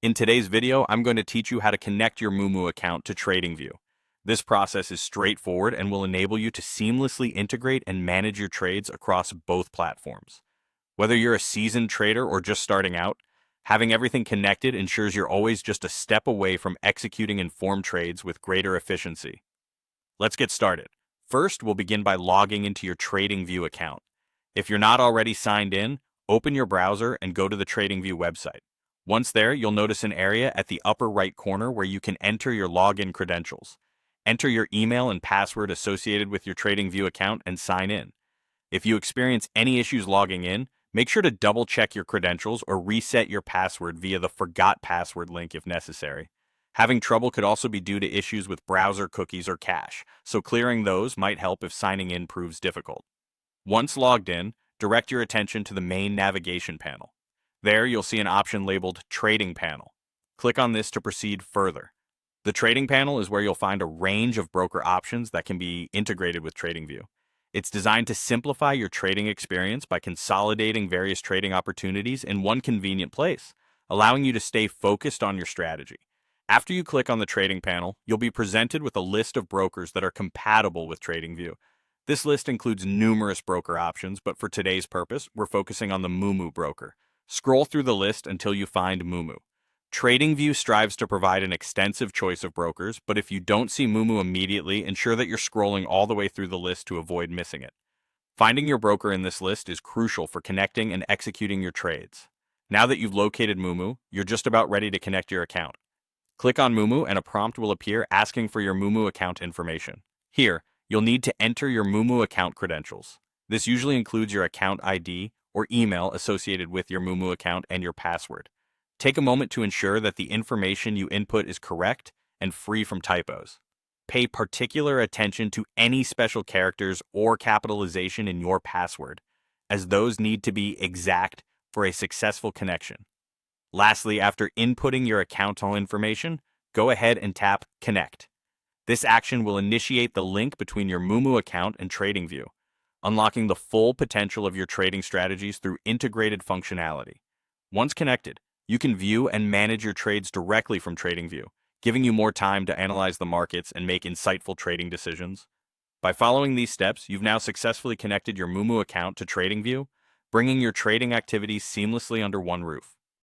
In today's video, I'm going to teach you how to connect your Moomoo account to TradingView. This process is straightforward and will enable you to seamlessly integrate and manage your trades across both platforms. Whether you're a seasoned trader or just starting out, having everything connected ensures you're always just a step away from executing informed trades with greater efficiency. Let's get started. First, we'll begin by logging into your TradingView account. If you're not already signed in, open your browser and go to the TradingView website. Once there, you'll notice an area at the upper right corner where you can enter your login credentials. Enter your email and password associated with your TradingView account and sign in. If you experience any issues logging in, make sure to double-check your credentials or reset your password via the Forgot Password link if necessary. Having trouble could also be due to issues with browser cookies or cache, so clearing those might help if signing in proves difficult. Once logged in, direct your attention to the main navigation panel. There, you'll see an option labeled Trading Panel. Click on this to proceed further. The Trading Panel is where you'll find a range of broker options that can be integrated with TradingView. It's designed to simplify your trading experience by consolidating various trading opportunities in one convenient place, allowing you to stay focused on your strategy. After you click on the Trading Panel, you'll be presented with a list of brokers that are compatible with TradingView. This list includes numerous broker options, but for today's purpose, we're focusing on the Moomoo broker. Scroll through the list until you find Moomoo. TradingView strives to provide an extensive choice of brokers, but if you don't see Moomoo immediately, ensure that you're scrolling all the way through the list to avoid missing it. Finding your broker in this list is crucial for connecting and executing your trades. Now that you've located Moomoo, you're just about ready to connect your account. Click on Moomoo and a prompt will appear asking for your Moomoo account information. Here, you'll need to enter your Moomoo account credentials. This usually includes your account ID or email associated with your Moomoo account and your password. Take a moment to ensure that the information you input is correct and free from typos. Pay particular attention to any special characters or capitalization in your password, as those need to be exact for a successful connection. Lastly, after inputting your account information, go ahead and tap Connect. This action will initiate the link between your Moomoo account and TradingView, unlocking the full potential of your trading strategies through integrated functionality. Once connected, you can view and manage your trades directly from TradingView, giving you more time to analyze the markets and make insightful trading decisions. By following these steps, you've now successfully connected your Moomoo account to TradingView, bringing your trading activities seamlessly under one roof.